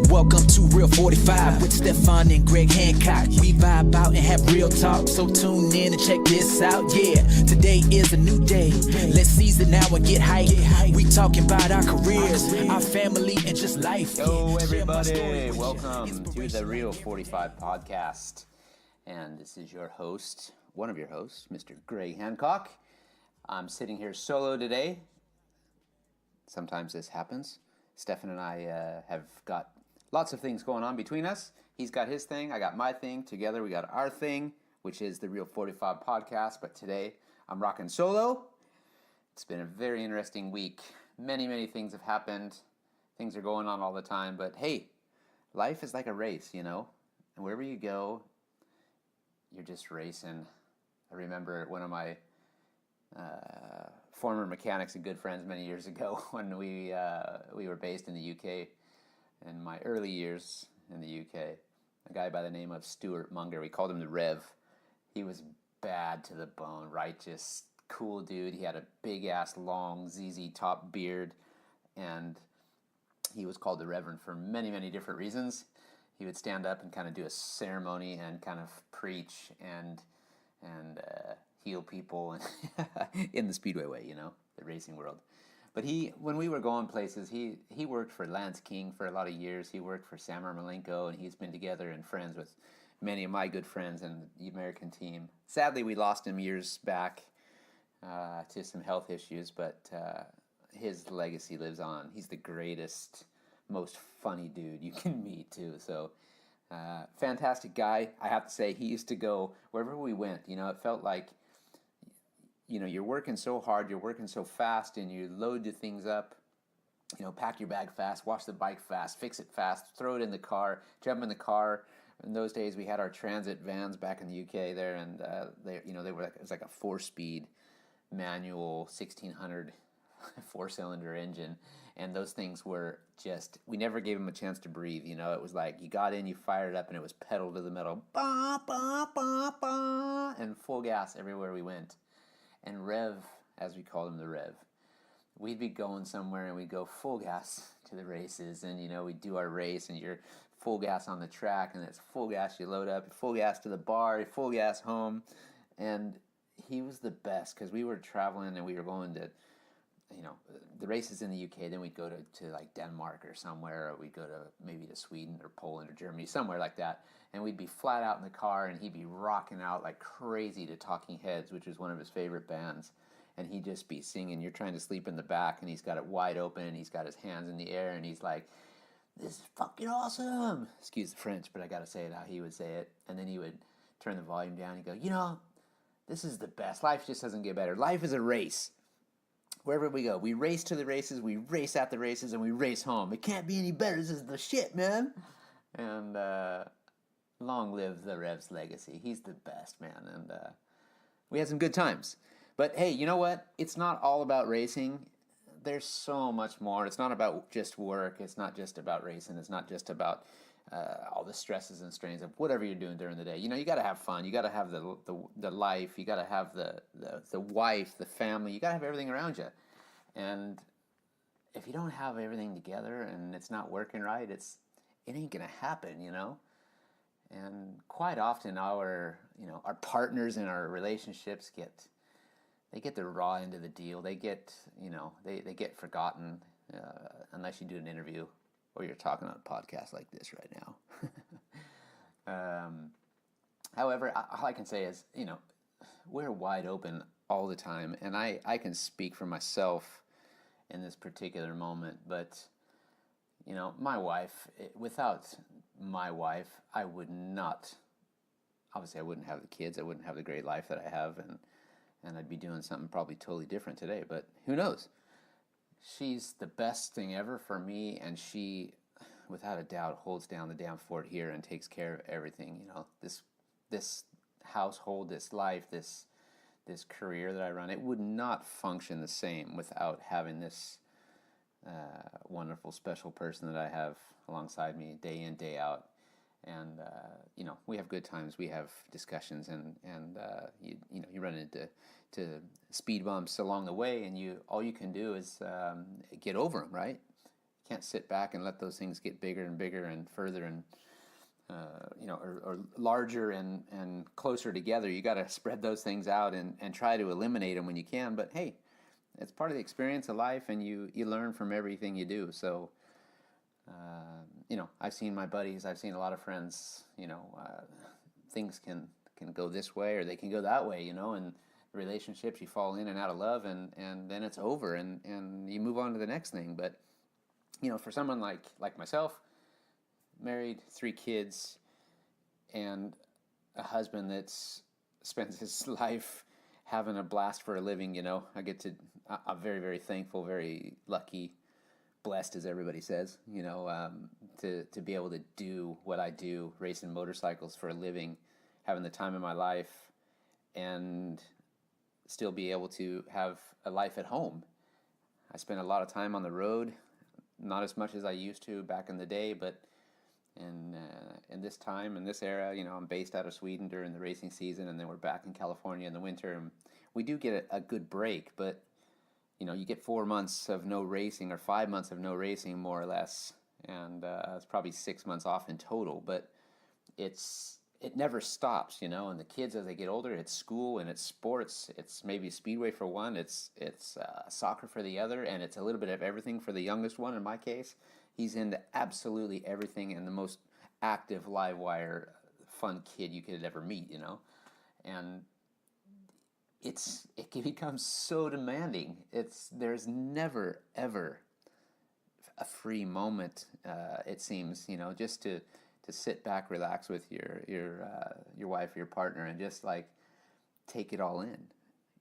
Welcome to Real 45 with Stefan and Greg Hancock. We vibe out and have real talk, so tune in and check this out. Yeah, today is a new day. Let's seize it now and get hyped. We talking about our careers, our family, and just life. Yo, everybody, welcome to the Real 45 podcast. And this is your host, one of your hosts, Mr. Greg Hancock. I'm sitting here solo today. Sometimes this happens. Stefan and I have got lots of things going on between us. He's got his thing, I got my thing. Together we got our thing, which is the Real 45 podcast. But today I'm rocking solo. It's been a very interesting week. Many things have happened. Things are going on all the time. But hey, life is like a race, you know? And wherever you go, you're just racing. I remember one of my former mechanics and good friends many years ago when we were based in the UK in my early years in the UK. A guy by the name of Stuart Munger. We called him the Rev. He was bad to the bone, righteous, cool dude. He had a big-ass, long, ZZ top beard, and he was called the Reverend for many different reasons. He would stand up and kind of do a ceremony and kind of preach and heal people in the Speedway way, you know, the racing world. But when we were going places, he worked for Lance King for a lot of years. He worked for Sam Malenko, and he's been together and friends with many of my good friends in the American team. Sadly, we lost him years back to some health issues, but his legacy lives on. He's the greatest, most funny dude you can meet, too. So, fantastic guy. I have to say, he used to go wherever we went. You know, it felt like, you know, you're working so hard, you're working so fast, and you load the things up, you know, pack your bag fast, wash the bike fast, fix it fast, throw it in the car, jump in the car. In those days, we had our transit vans back in the UK there, and they were it was like a 4-speed manual 1600 4-cylinder engine, and those things were just, we never gave them a chance to breathe. You know, it was like you got in, you fired it up, and it was pedal to the metal, bah, bah, bah, bah, and full gas everywhere we went. And Rev, as we called him, the Rev, we'd be going somewhere and we'd go full gas to the races, and, you know, we'd do our race, and you're full gas on the track, and it's full gas, you load up, full gas to the bar, full gas home. And he was the best, because we were traveling and we were going to, you know, the races in the UK, then we'd go to like Denmark or somewhere, or we'd go to maybe to Sweden or Poland or Germany, somewhere like that, and we'd be flat out in the car, and he'd be rocking out like crazy to Talking Heads, which was one of his favorite bands, and he'd just be singing. You're trying to sleep in the back, and he's got it wide open, and he's got his hands in the air, and he's like, "This is fucking awesome." Excuse the French, but I gotta say it how he would say it. And then he would turn the volume down and go, "You know, this is the best. Life just doesn't get better. Life is a race. Wherever we go, we race to the races, we race at the races, and we race home. It can't be any better. This is the shit, man." And long live the Rev's legacy. He's the best, man. And we had some good times. But hey, you know what? It's not all about racing. There's so much more. It's not about just work. It's not just about racing. It's not just about all the stresses and strains of whatever you're doing during the day. You know, you got to have fun. You got to have the life. You got to have the wife, the family. You got to have everything around you. And if you don't have everything together and it's not working right, it ain't gonna happen, you know. And quite often our partners in our relationships get the raw end of the deal. They get, you know, they get forgotten unless you do an interview or you're talking on a podcast like this right now. However, all I can say is, you know, we're wide open all the time, and I can speak for myself in this particular moment, but, you know, my wife, without my wife, I would not, obviously I wouldn't have the kids, I wouldn't have the great life that I have, and I'd be doing something probably totally different today, but who knows? She's the best thing ever for me, and she, without a doubt, holds down the damn fort here and takes care of everything. You know, this household, this life, this career that I run, it would not function the same without having this wonderful, special person that I have alongside me day in, day out. And you know, we have good times, we have discussions, and you run into speed bumps along the way, and all you can do is get over them, right? can't sit back and let those things get bigger and bigger and further and or larger and closer together. You got to spread those things out and try to eliminate them when you can. But hey, it's part of the experience of life, and you learn from everything you do. So, I've seen my buddies, I've seen a lot of friends. Things can go this way or they can go that way. And relationships, you fall in and out of love, and then it's over, and you move on to the next thing. But for someone like myself, married, 3 kids, and a husband that's spends his life having a blast for a living, I'm very, very thankful, very lucky, blessed, as everybody says, to be able to do what I do, racing motorcycles for a living, having the time of my life, and still be able to have a life at home. I spend a lot of time on the road, not as much as I used to back in the day, but in this time, in this era, I'm based out of Sweden during the racing season, and then we're back in California in the winter. And we do get a good break, but you get 4 months of no racing or 5 months of no racing, more or less, and it's probably 6 months off in total. But it never stops, and the kids, as they get older, it's school and it's sports. It's maybe Speedway for one, it's soccer for the other, and it's a little bit of everything for the youngest one. In my case, he's into absolutely everything, and the most active, live wire, fun kid you could ever meet, and it becomes so demanding. There's never ever a free moment. It seems, just to sit back, relax with your wife or your partner, and just take it all in.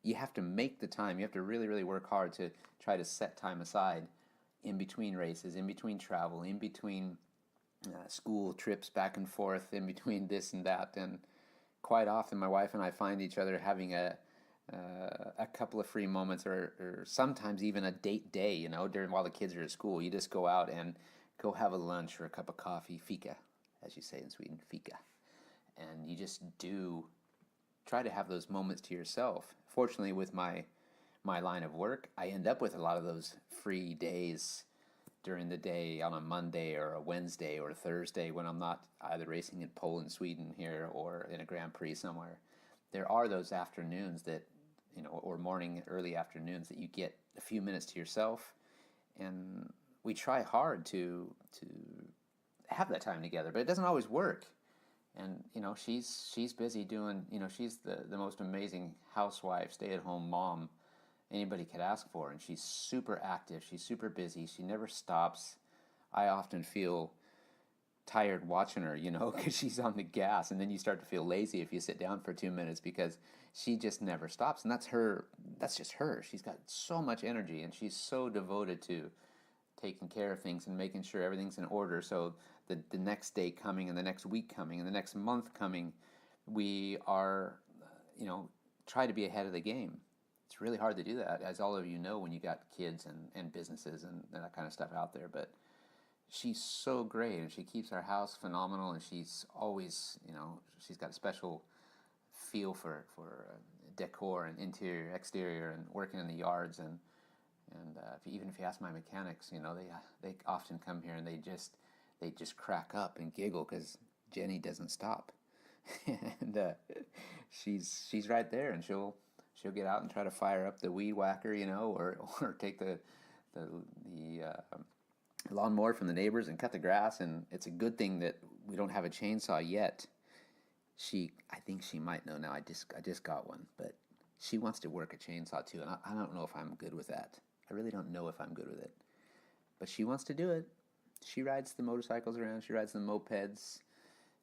You have to make the time. You have to really, really work hard to try to set time aside in between races, in between travel, in between school trips back and forth, in between this and that. And quite often my wife and I find each other having a couple of free moments, or sometimes even a date day, while the kids are at school. You just go out and go have a lunch or a cup of coffee, fika, as you say in Sweden, fika. And you just try to have those moments to yourself. Fortunately, with my line of work, I end up with a lot of those free days during the day on a Monday or a Wednesday or a Thursday when I'm not either racing in Poland, Sweden here, or in a Grand Prix somewhere. There are those afternoons that, or morning, early afternoons, that you get a few minutes to yourself, and we try hard to have that time together, but it doesn't always work. And she's busy doing, she's the most amazing housewife, stay-at-home mom anybody could ask for, and she's super active, she's super busy, she never stops. I often feel tired watching her, because she's on the gas, and then you start to feel lazy if you sit down for 2 minutes, because she just never stops. And that's just her. She's got so much energy, and she's so devoted to taking care of things and making sure everything's in order. So the next day coming, and the next week coming, and the next month coming, we are, try to be ahead of the game. It's really hard to do that, as all of you know, when you got kids and businesses and that kind of stuff out there. But she's so great, and she keeps our house phenomenal, and she's always, she's got a special feel for decor and interior, exterior, and working in the yards. And even if you ask my mechanics, they often come here and they just crack up and giggle because Jenny doesn't stop. And she's right there, and she'll get out and try to fire up the weed whacker, or take the lawnmower from the neighbors and cut the grass. And it's a good thing that we don't have a chainsaw yet. I think she might know now. I just got one, but she wants to work a chainsaw too, and I don't know if I'm good with that. I really don't know if I'm good with it, but she wants to do it. She rides the motorcycles around. She rides the mopeds.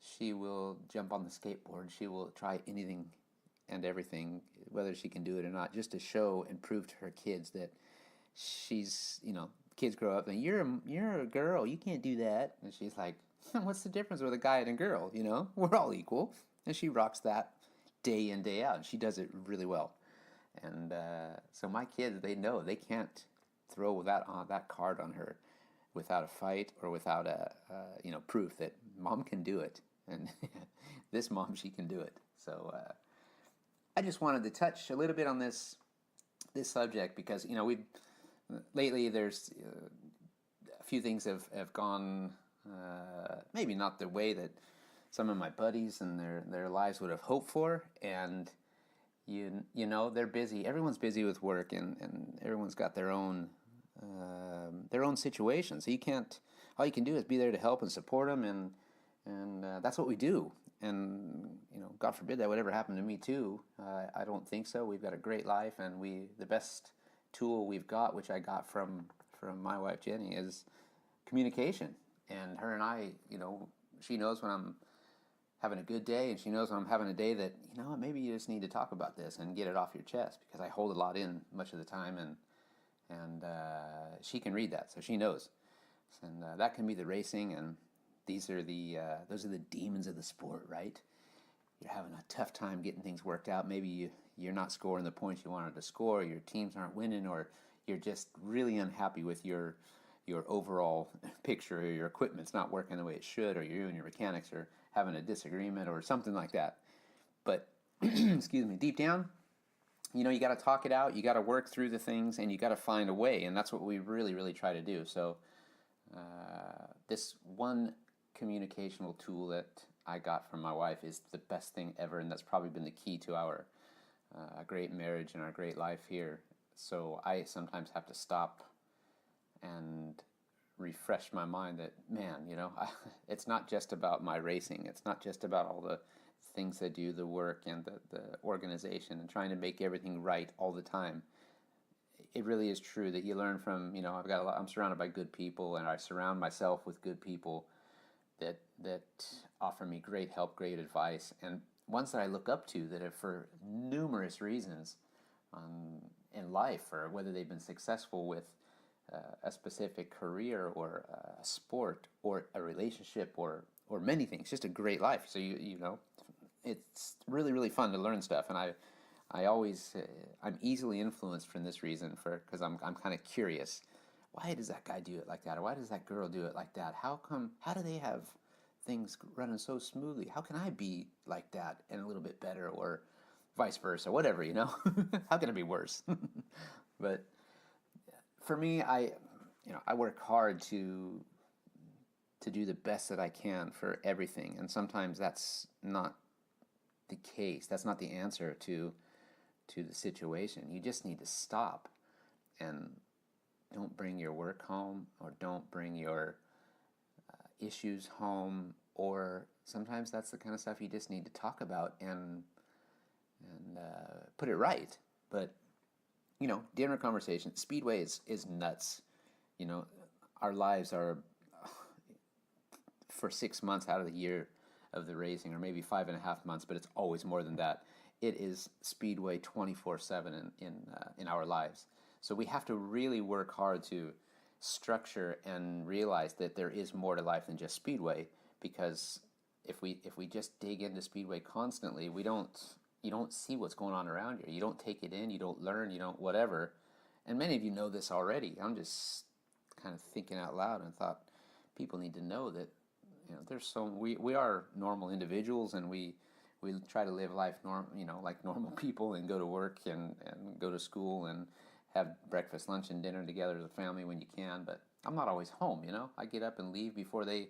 She will jump on the skateboard. She will try anything and everything, whether she can do it or not, just to show and prove to her kids that she's, kids grow up and you're a girl, you can't do that. And she's like, what's the difference with a guy and a girl? We're all equal. And she rocks that day in, day out, and she does it really well. And so my kids, they know they can't throw that card on her without a fight or without proof that mom can do it. And this mom, she can do it. So I just wanted to touch a little bit on this subject because, lately there's a few things have gone maybe not the way that some of my buddies and their lives would have hoped for, and you know they're busy. Everyone's busy with work, and everyone's got their own situation. So you can't. All you can do is be there to help and support them, and that's what we do. And you know, God forbid that would ever happen to me too. I don't think so. We've got a great life, and the best tool we've got, which I got from my wife Jenny, is communication. And her and I, you know, she knows when I'm having a good day, and she knows when I'm having a day that, you know, maybe you just need to talk about this and get it off your chest, because I hold a lot in much of the time, and she can read that, so she knows. And that can be the racing, and those are the demons of the sport, right? You're having a tough time getting things worked out. Maybe you're not scoring the points you wanted to score, your teams aren't winning, or you're just really unhappy with your overall picture, or your equipment's not working the way it should, or you and your mechanics are having a disagreement or something like that. But excuse me, deep down, you know, you got to talk it out, you got to work through the things, and you got to find a way, and that's what we really, really try to do. So this one communicational tool that I got from my wife is the best thing ever, and that's probably been the key to our great marriage and our great life here. So I sometimes have to stop and refresh my mind that, man, you know, it's not just about my racing. It's not just about all the things I do, the work and the organization, and trying to make everything right all the time. It really is true that you learn from, you know, I'm surrounded by good people, and I surround myself with good people that offer me great help, great advice, and ones that I look up to that have, for numerous reasons in life, or whether they've been successful with a specific career or a sport or a relationship or many things, just a great life. So you know, it's really, really fun to learn stuff, and I always I'm easily influenced for this reason, because I'm kind of curious. Why does that guy do it like that, or why does that girl do it like that? How do they have things running so smoothly? How can I be like that and a little bit better, or vice versa, whatever, you know? How can it be worse? But for me, I work hard to do the best that I can for everything, and sometimes that's not the case. That's not the answer to the situation. You just need to stop and don't bring your work home, or don't bring your issues home, or sometimes that's the kind of stuff you just need to talk about and put it right. But you know, dinner conversation, Speedway is nuts. You know, our lives are for 6 months out of the year of the racing, or maybe 5.5 months, but it's always more than that. It is Speedway 24/7 in our lives. So we have to really work hard to structure and realize that there is more to life than just Speedway, because if we just dig into Speedway constantly, you don't see what's going on around you. You don't take it in, you don't learn, you don't whatever. And many of you know this already. I'm just kind of thinking out loud and thought people need to know that, you know, we are normal individuals, and we try to live life like normal people, and go to work and go to school and have breakfast, lunch, and dinner together as a family when you can. But I'm not always home, you know. I get up and leave before they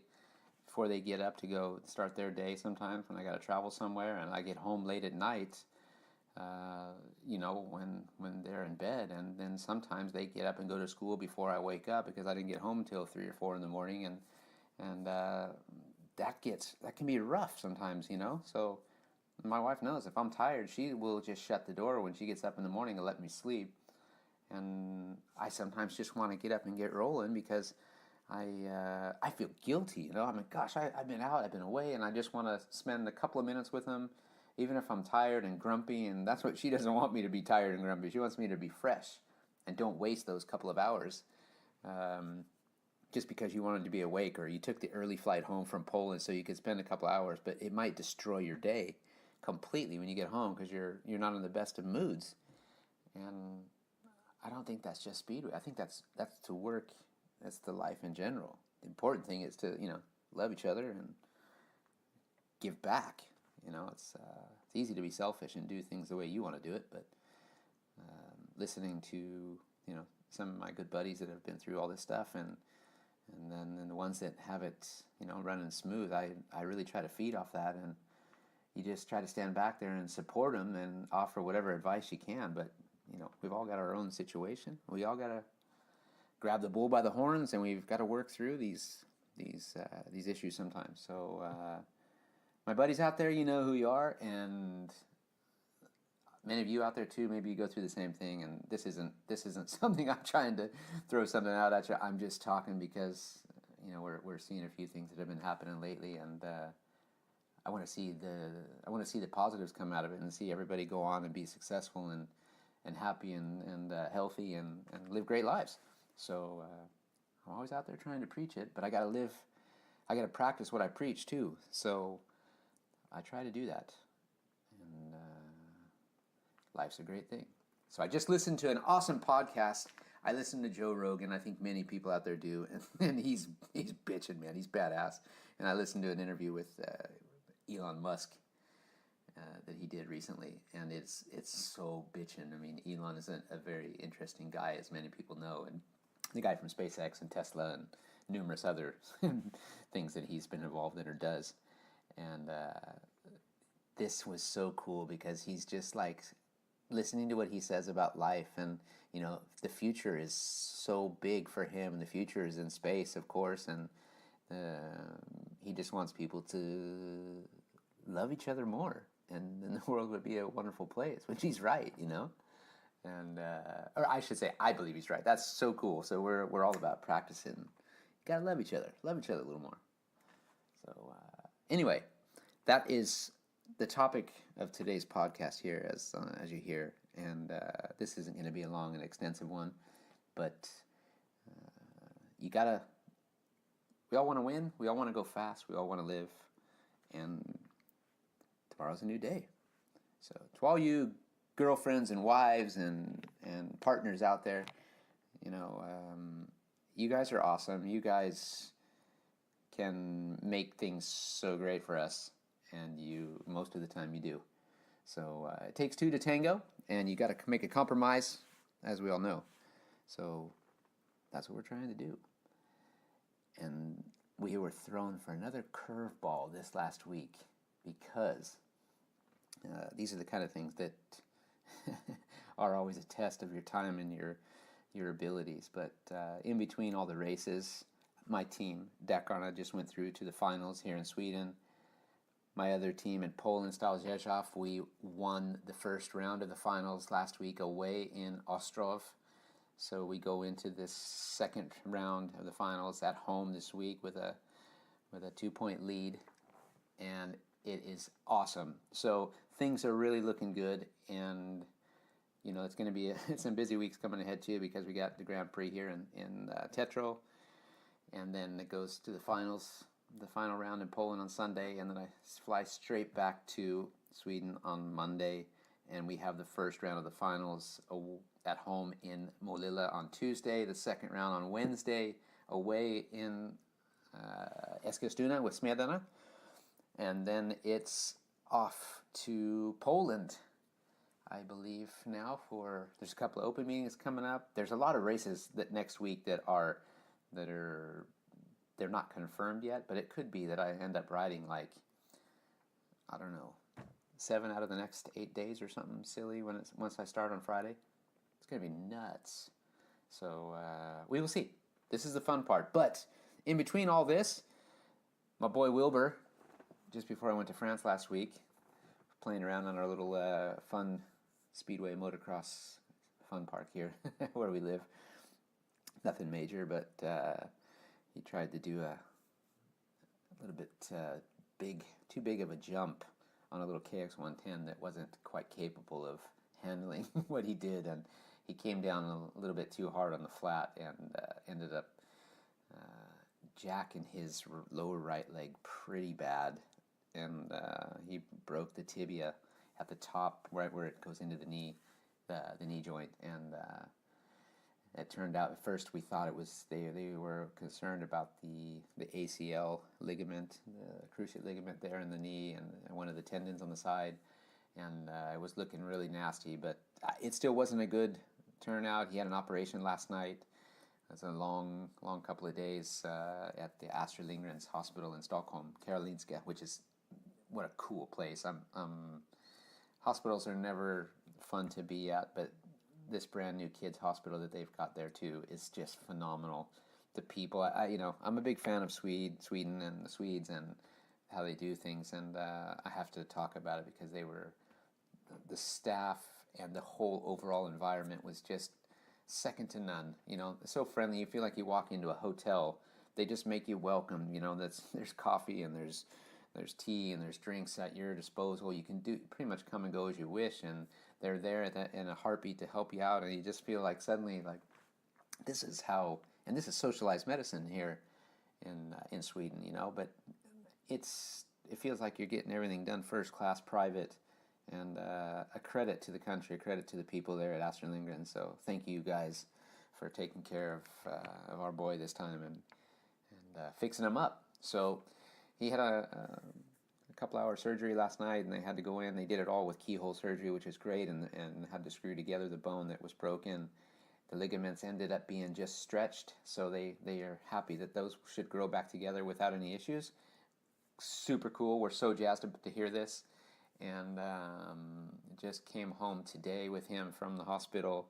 get up to go start their day sometimes when I got to travel somewhere, and I get home late at night, you know, when they're in bed, and then sometimes they get up and go to school before I wake up because I didn't get home till 3 or 4 in the morning, and that can be rough sometimes, you know. So my wife knows if I'm tired, she will just shut the door when she gets up in the morning and let me sleep. And I sometimes just want to get up and get rolling, because I feel guilty, you know. I'm like, gosh, I've been out, I've been away, and I just want to spend a couple of minutes with them, even if I'm tired and grumpy. And that's what she doesn't want me to be, tired and grumpy. She wants me to be fresh and don't waste those couple of hours just because you wanted to be awake, or you took the early flight home from Poland so you could spend a couple of hours. But it might destroy your day completely when you get home, because you're not in the best of moods. And I don't think that's just Speedway. I think that's to work. That's the life in general. The important thing is to, you know, love each other and give back. You know, it's easy to be selfish and do things the way you want to do it, but listening to, you know, some of my good buddies that have been through all this stuff, and And then the ones that have it, running smooth, I really try to feed off that, and you just try to stand back there and support them and offer whatever advice you can. But we've all got our own situation. We all got to grab the bull by the horns, and we've got to work through these issues sometimes. So my buddies out there, you know who you are, and many of you out there too. Maybe you go through the same thing, and this isn't something I'm trying to throw something out at you. I'm just talking because we're seeing a few things that have been happening lately, and I want to see the positives come out of it, and see everybody go on and be successful and happy and healthy and live great lives. So I'm always out there trying to preach it, but I got to practice what I preach too. So I try to do that, and life's a great thing. So I just listened to an awesome podcast. I listen to Joe Rogan. I think many people out there do, and he's bitching, man. He's badass. And I listened to an interview with Elon Musk that he did recently, and it's so bitching. I mean, Elon is a very interesting guy, as many people know, and the guy from SpaceX and Tesla and numerous other things that he's been involved in or does. And this was so cool because he's just like listening to what he says about life, and the future is so big for him. The future is in space, of course, and he just wants people to love each other more, and then the world would be a wonderful place, which he's right, and or I should say, I believe he's right. That's so cool. So we're all about practicing. You gotta love each other a little more. So anyway, that is the topic of today's podcast here, as you hear, and this isn't going to be a long and extensive one, but we all want to win, we all want to go fast, we all want to live, and tomorrow's a new day. So to all you girlfriends and wives and partners out there, you guys are awesome. You guys can make things so great for us, and most of the time you do. So it takes two to tango, and you got to make a compromise, as we all know. So that's what we're trying to do. And we were thrown for another curveball this last week, because these are the kind of things that are always a test of your time and your abilities. But in between all the races, my team, Dakarna, just went through to the finals here in Sweden. My other team in Poland, Stal, we won the first round of the finals last week away in Ostrov. So we go into this second round of the finals at home this week with a 2-point lead, and it is awesome. So things are really looking good, and it's going to be some busy weeks coming ahead too, because we got the Grand Prix here in Tetro, and then it goes to the finals, the final round in Poland on Sunday, and then I fly straight back to Sweden on Monday, and we have the first round of the finals at home in Målilla on Tuesday, the second round on Wednesday away in Eskilstuna with Smedarna, and then it's off to Poland, I believe now. There's a couple of open meetings coming up. There's a lot of races that next week that are they're not confirmed yet, but it could be that I end up riding, like, I don't know, 7 out of the next 8 days or something silly once I start on Friday. It's going to be nuts. So we will see. This is the fun part. But in between all this, my boy Wilbur, just before I went to France last week, playing around on our little fun Speedway motocross fun park here where we live. Nothing major, but he tried to do a little bit too big of a jump on a little KX110 that wasn't quite capable of handling what he did, and he came down a little bit too hard on the flat and ended up jacking his lower right leg pretty bad, and he broke the tibia at the top, right where it goes into the knee joint, and it turned out, at first we thought it was, they were concerned about the ACL ligament, the cruciate ligament there in the knee, and one of the tendons on the side, and it was looking really nasty, but it still wasn't a good turnout. He had an operation last night, It's a long couple of days at the Astrid Lindgren's Hospital in Stockholm, Karolinska, which is what a cool place. Hospitals are never fun to be at, but this brand new kids hospital that they've got there too is just phenomenal. The people, I'm a big fan of Sweden and the Swedes and how they do things, and I have to talk about it because the staff and the whole overall environment was just second to none. So friendly. You feel like you walk into a hotel. They just make you welcome. There's coffee and there's tea and there's drinks at your disposal. You can do pretty much come and go as you wish, and they're there in a heartbeat to help you out. And you just feel like suddenly like this is how, and this is socialized medicine here in Sweden. But it feels like you're getting everything done first class, private. And a credit to the country, a credit to the people there at Astrid Lindgren. So thank you guys for taking care of our boy this time and fixing him up. So he had a couple hour surgery last night, and they had to go in. They did it all with keyhole surgery, which is great, and had to screw together the bone that was broken. The ligaments ended up being just stretched, so they are happy that those should grow back together without any issues. Super cool. We're so jazzed to hear this. And just came home today with him from the hospital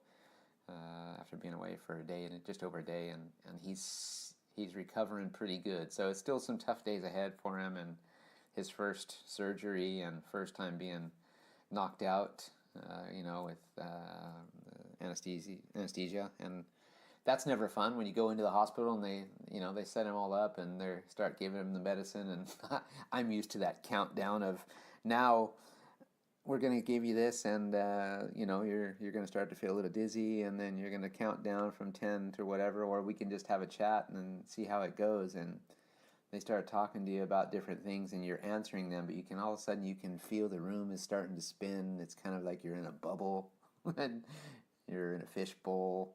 after being away for a day, and just over a day, and he's recovering pretty good. So it's still some tough days ahead for him, and his first surgery and first time being knocked out, with anesthesia, and that's never fun when you go into the hospital and they set him all up and they start giving him the medicine, and I'm used to that countdown of now we're going to give you this, and you're going to start to feel a little dizzy, and then you're going to count down from 10 to whatever, or we can just have a chat and see how it goes. And they start talking to you about different things, and you're answering them, but all of a sudden you can feel the room is starting to spin. It's kind of like you're in a bubble and you're in a fishbowl,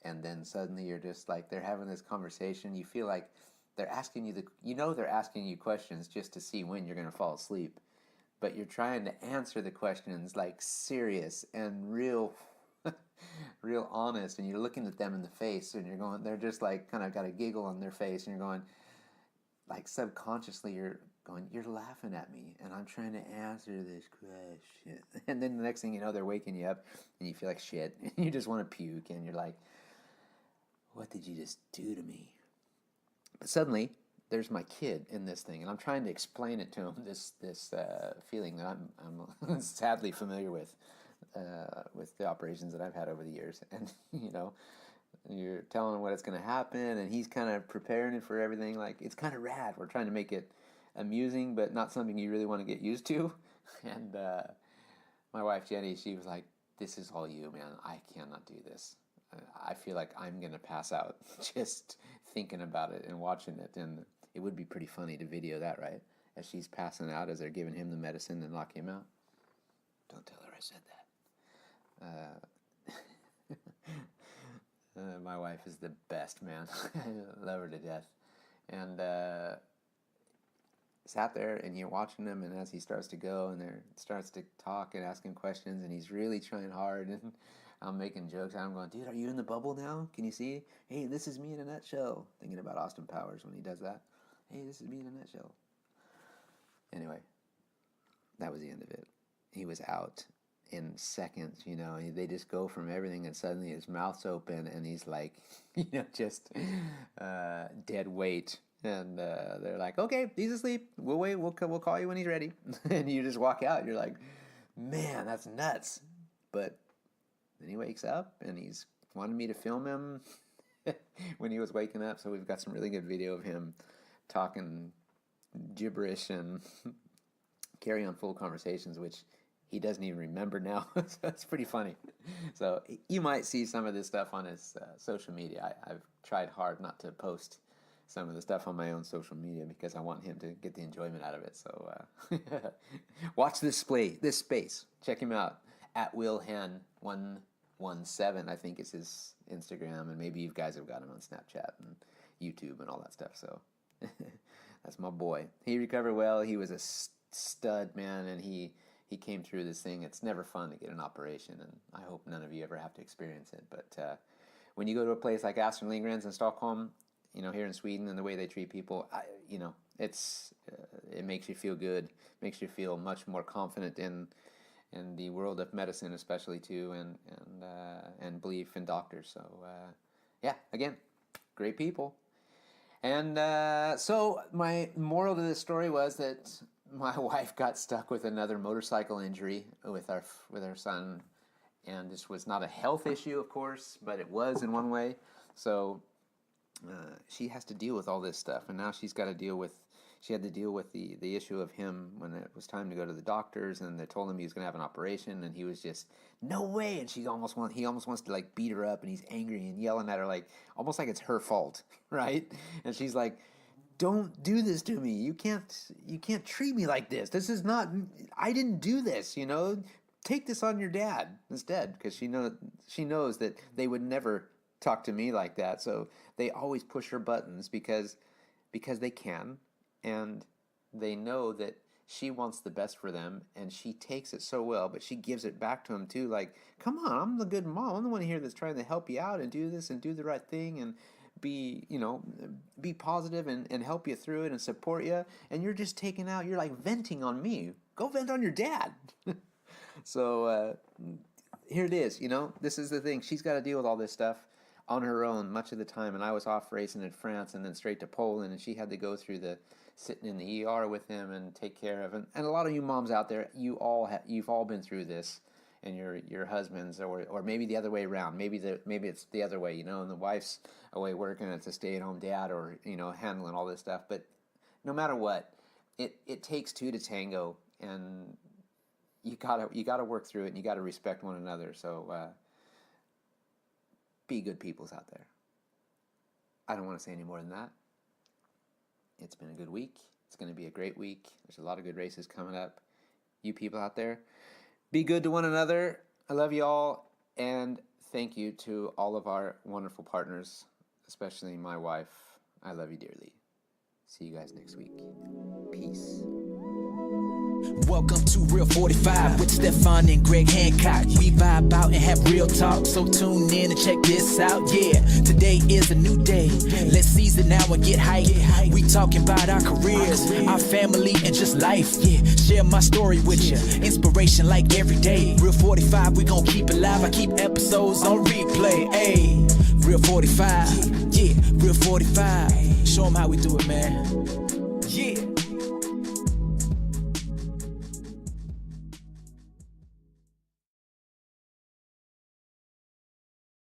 and then suddenly you're just like, they're having this conversation. You feel like they're asking you they're asking you questions just to see when you're going to fall asleep. But you're trying to answer the questions like serious and real honest, and you're looking at them in the face, and you're going, they're just like kind of got a giggle on their face, and you're going, like subconsciously you're going, you're laughing at me, and I'm trying to answer this question. And then the next thing you know, they're waking you up, and you feel like shit, and you just want to puke, and you're like, what did you just do to me? But suddenly, there's my kid in this thing, and I'm trying to explain it to him, this feeling that I'm sadly familiar with the operations that I've had over the years. And you're telling him what it's going to happen, and he's kind of preparing it for everything. Like, it's kind of rad. We're trying to make it amusing, but not something you really want to get used to. And my wife Jenny, she was like, "This is all you, man. I cannot do this. I feel like I'm going to pass out just thinking about it and watching it." And it would be pretty funny to video that, right? As she's passing out, as they're giving him the medicine and locking him out. Don't tell her I said that. My wife is the best, man. I love her to death. And sat there, and you're watching him, and as he starts to go, and starts to talk and asking questions, and he's really trying hard, and I'm making jokes. I'm going, dude, are you in the bubble now? Can you see? Hey, this is me in a nutshell. Thinking about Austin Powers when he does that. Hey, this is me in a nutshell. Anyway, that was the end of it. He was out in seconds, they just go from everything, and suddenly his mouth's open, and he's like, just dead weight. And they're like, okay, he's asleep. We'll wait. We'll call you when he's ready. And you just walk out. You're like, man, that's nuts. But then he wakes up, and he's wanted me to film him when he was waking up. So we've got some really good video of him talking gibberish and carry on full conversations, which he doesn't even remember now. So it's pretty funny. So you might see some of this stuff on his social media. I've tried hard not to post some of the stuff on my own social media because I want him to get the enjoyment out of it. So watch this space. Check him out at WillHan117, I think is his Instagram, and maybe you guys have got him on Snapchat and YouTube and all that stuff. So that's my boy. He recovered well. He was a stud, man, and he came through this thing. It's never fun to get an operation, and I hope none of you ever have to experience it. But when you go to a place like Astrid Lindgrens in Stockholm, you know, here in Sweden, and the way they treat people, you know, it makes you feel good, makes you feel much more confident in the world of medicine, especially too, and belief in doctors. So yeah, again, great people. And so my moral to this story was that my wife got stuck with another motorcycle injury with our son, and this was not a health issue, of course, but it was in one way. So she has to deal with all this stuff, and now she had to deal with the issue of him when it was time to go to the doctors, and they told him he was going to have an operation, and he was just, no way, and he almost wants to like beat her up, and he's angry and yelling at her, like almost like it's her fault, right? And she's like, don't do this to me. You can't treat me like this. This is not, I didn't do this, you know. Take this on your dad instead, because she knows that they would never talk to me like that. So they always push her buttons because they can, and they know that she wants the best for them, and she takes it so well, but she gives it back to him too. Like, come on, I'm the good mom. I'm the one here that's trying to help you out and do this and do the right thing and be positive and help you through it and support you. And you're just you're like venting on me. Go vent on your dad. So here it is, you know, this is the thing. She's got to deal with all this stuff on her own much of the time, and I was off racing in France and then straight to Poland, and she had to go through sitting in the ER with him and take care of him. And a lot of you moms out there, you've all been through this, and your husbands, or maybe the other way around. Maybe it's the other way, you know, and the wife's away working, and it's a stay-at-home dad, or, you know, handling all this stuff. But no matter what, it takes two to tango, and you gotta work through it, and you gotta respect one another. So be good peoples out there. I don't want to say any more than that. It's been a good week. It's going to be a great week. There's a lot of good races coming up. You people out there, be good to one another. I love you all, and thank you to all of our wonderful partners, especially my wife. I love you dearly. See you guys next week. Peace. Welcome to Real 45 with Stefan and Greg Hancock. We vibe out and have real talk, so tune in and check this out. Yeah, today is a new day. Let's seize it now and get hype. We talking about our careers, our family, and just life. Yeah, share my story with you. Inspiration like every day. Real 45, we gon' keep it live. I keep episodes on replay. Ayy, Real 45, yeah, Real 45. Show them how we do it, man.